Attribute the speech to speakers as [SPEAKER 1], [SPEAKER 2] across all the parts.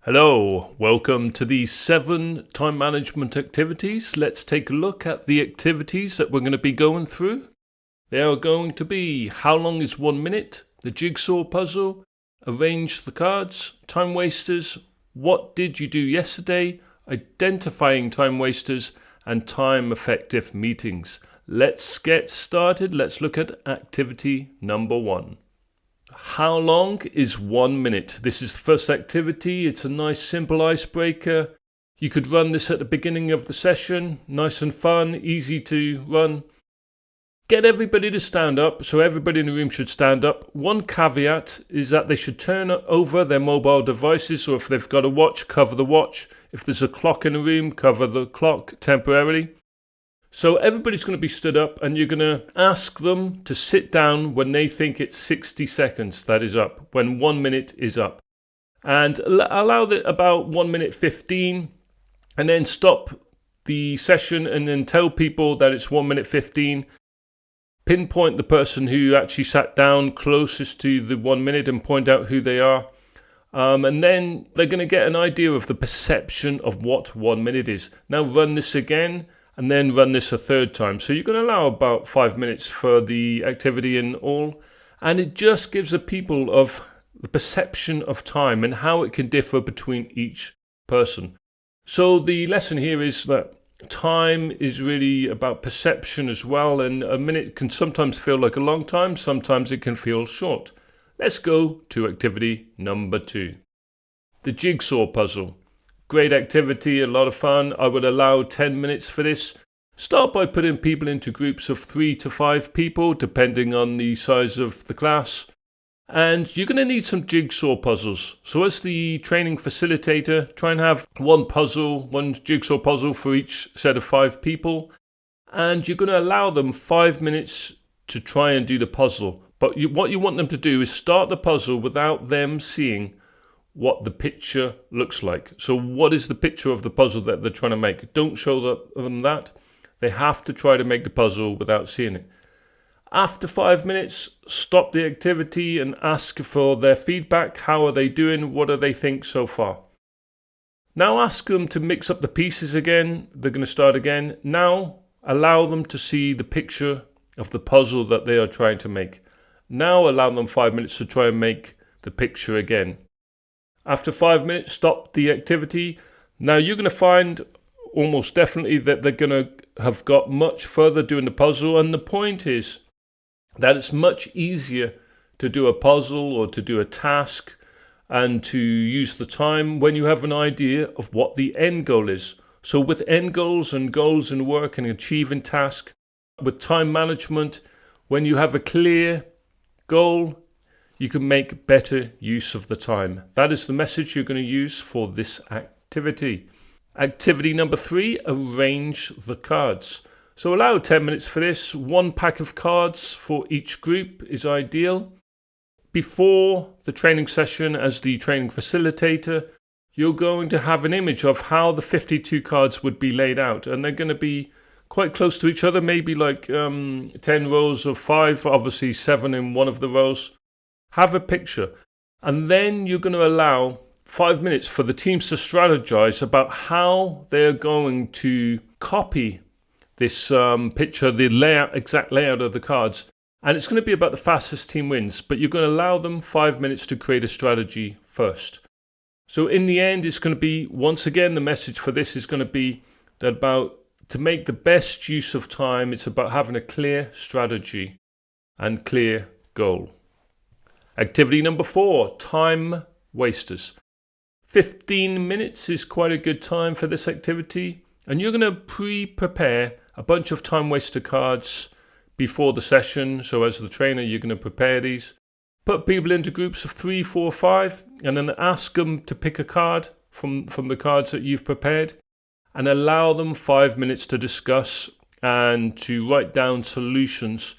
[SPEAKER 1] Hello, welcome to the 7 time management activities. Let's take a look at the activities that we're going to be going through. They are going to be how long is 1 minute, the jigsaw puzzle, arrange the cards, time wasters, what did you do yesterday, identifying time wasters, and time effective meetings. Let's get started. Let's look at activity number 1. How long is 1 minute? This is the first activity. It's a nice simple icebreaker. You could run this at the beginning of the session. Nice and fun, easy to run. Get everybody to stand up. So everybody in the room should stand up. One caveat is that they should turn over their mobile devices, or if they've got a watch, cover the watch. If there's a clock in the room, cover the clock temporarily. So everybody's going to be stood up, and you're going to ask them to sit down when they think it's 60 seconds that is up, when 1 minute is up. And allow it about 1 minute 15, and then stop the session and then tell people that it's 1 minute 15. Pinpoint the person who actually sat down closest to the 1 minute and point out who they are. And then they're going to get an idea of the perception of what 1 minute is. Now run this again. And then run this a third time. So you're going to allow about 5 minutes for the activity in all. And it just gives the people of the perception of time and how it can differ between each person. So the lesson here is that time is really about perception as well. And a minute can sometimes feel like a long time. Sometimes it can feel short. Let's go to activity number 2. The jigsaw puzzle. Great activity, a lot of fun. I would allow 10 minutes for this. Start by putting people into groups of 3 to 5 people, depending on the size of the class. And you're going to need some jigsaw puzzles. So as the training facilitator, try and have one jigsaw puzzle for each set of 5 people. And you're going to allow them 5 minutes to try and do the puzzle. But what you want them to do is start the puzzle without them seeing what the picture looks like. So what is the picture of the puzzle that they're trying to make? Don't show them that. They have to try to make the puzzle without seeing it. After 5 minutes, stop the activity and ask for their feedback. How are they doing? What do they think so far? Now ask them to mix up the pieces again. They're going to start again. Now allow them to see the picture of the puzzle that they are trying to make. Now allow them 5 minutes to try and make the picture again. After 5 minutes, stop the activity. Now you're going to find almost definitely that they're going to have got much further doing the puzzle. And the point is that it's much easier to do a puzzle or to do a task and to use the time when you have an idea of what the end goal is. So with end goals and goals in work and achieving task, with time management, when you have a clear goal, you can make better use of the time. That is the message you're going to use for this activity. Activity number 3, arrange the cards. So allow 10 minutes for this. 1 pack of cards for each group is ideal. Before the training session, as the training facilitator, you're going to have an image of how the 52 cards would be laid out. And they're going to be quite close to each other, maybe like 10 rows of 5, obviously 7 in one of the rows. Have a picture, and then you're going to allow 5 minutes for the teams to strategize about how they're going to copy this picture, the exact layout of the cards. And it's going to be about the fastest team wins, but you're going to allow them 5 minutes to create a strategy first. So in the end, it's going to be, once again, the message for this is going to be that about to make the best use of time, it's about having a clear strategy and clear goal. Activity number 4, time wasters. 15 minutes is quite a good time for this activity. And you're going to pre-prepare a bunch of time waster cards before the session. So as the trainer, you're going to prepare these. Put people into groups of 3, 4, 5. And then ask them to pick a card from the cards that you've prepared. And allow them 5 minutes to discuss and to write down solutions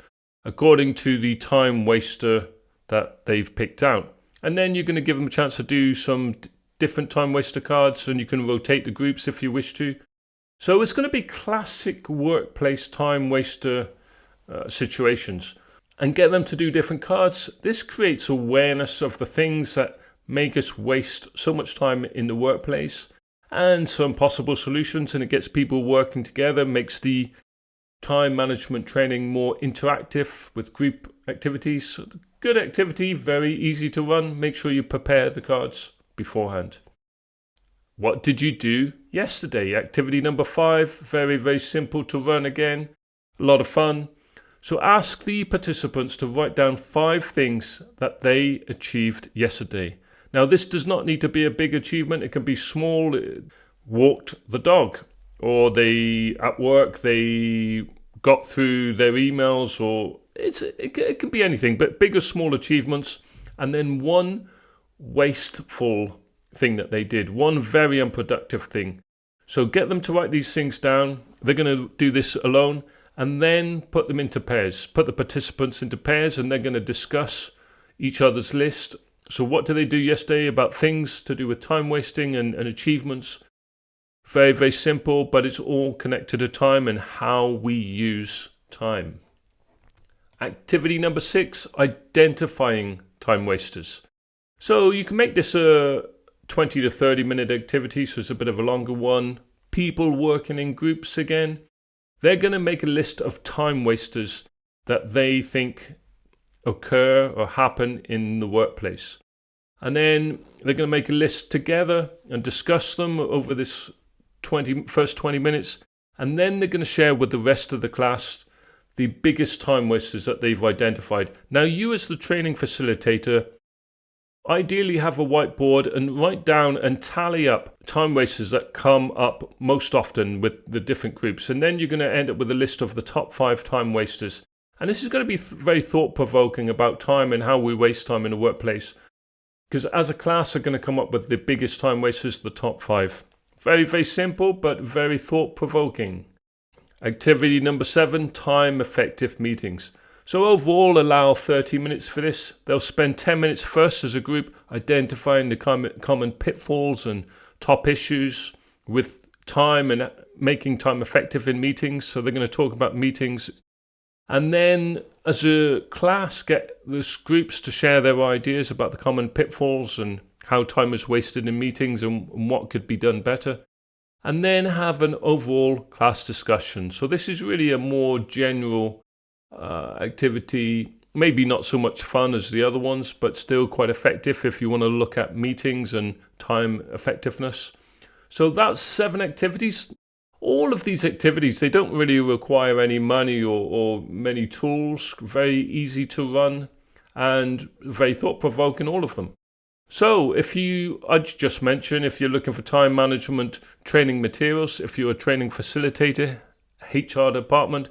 [SPEAKER 1] according to the time waster that they've picked out. And then you're going to give them a chance to do some different time waster cards, and you can rotate the groups if you wish to. So it's going to be classic workplace time waster situations, and get them to do different cards. This creates awareness of the things that make us waste so much time in the workplace, and some possible solutions, and it gets people working together, makes the time management training more interactive with group activities. So good activity, very easy to run. Make sure you prepare the cards beforehand. What did you do yesterday? Activity number 5, very, very simple to run again. A lot of fun. So ask the participants to write down 5 things that they achieved yesterday. Now, this does not need to be a big achievement. It can be small. Walked the dog, or at work they got through their emails, or it can be anything, but big or small achievements. And then one wasteful thing that they did, one very unproductive thing. So get them to write these things down. They're going to do this alone, and then put them into pairs. Put the participants into pairs, and they're going to discuss each other's list. So what did they do yesterday about things to do with time wasting and achievements? Very, very simple, but it's all connected to time and how we use time. Activity number 6, identifying time wasters. So you can make this a 20 to 30 minute activity, so it's a bit of a longer one. People working in groups again, they're going to make a list of time wasters that they think occur or happen in the workplace. And then they're going to make a list together and discuss them over this first 20 minutes. And then they're going to share with the rest of the class the biggest time wasters that they've identified. Now, you as the training facilitator, ideally have a whiteboard and write down and tally up time wasters that come up most often with the different groups. And then you're going to end up with a list of the top 5 time wasters. And this is going to be very thought-provoking about time and how we waste time in the workplace. Because as a class, we're going to come up with the biggest time wasters, the top 5. Very, very simple, but very thought-provoking. Activity number 7, time-effective meetings. So overall, allow 30 minutes for this. They'll spend 10 minutes first as a group identifying the common pitfalls and top issues with time and making time effective in meetings. So they're going to talk about meetings. And then as a class, get the groups to share their ideas about the common pitfalls and how time is wasted in meetings and what could be done better. And then have an overall class discussion. So this is really a more general activity, maybe not so much fun as the other ones, but still quite effective if you want to look at meetings and time effectiveness. So that's 7 activities. All of these activities, they don't really require any money or many tools, very easy to run and very thought-provoking, all of them. So I'd just mention, if you're looking for time management training materials, if you're a training facilitator, HR department,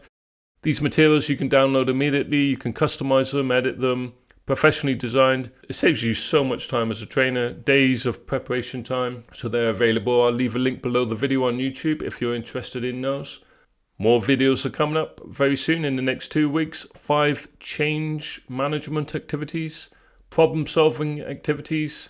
[SPEAKER 1] these materials you can download immediately, you can customize them, edit them, professionally designed. It saves you so much time as a trainer, days of preparation time. So they're available. I'll leave a link below the video on YouTube if you're interested in those. More videos are coming up very soon in the next 2 weeks. 5 change management activities, problem solving activities.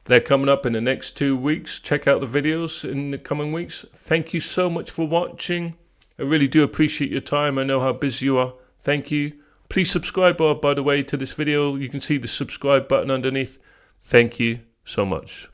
[SPEAKER 1] They're coming up in the next 2 weeks. Check out the videos in the coming weeks. Thank you so much for watching. I really do appreciate your time. I know how busy you are. Thank you. Please subscribe, by the way, to this video. You can see the subscribe button underneath. Thank you so much.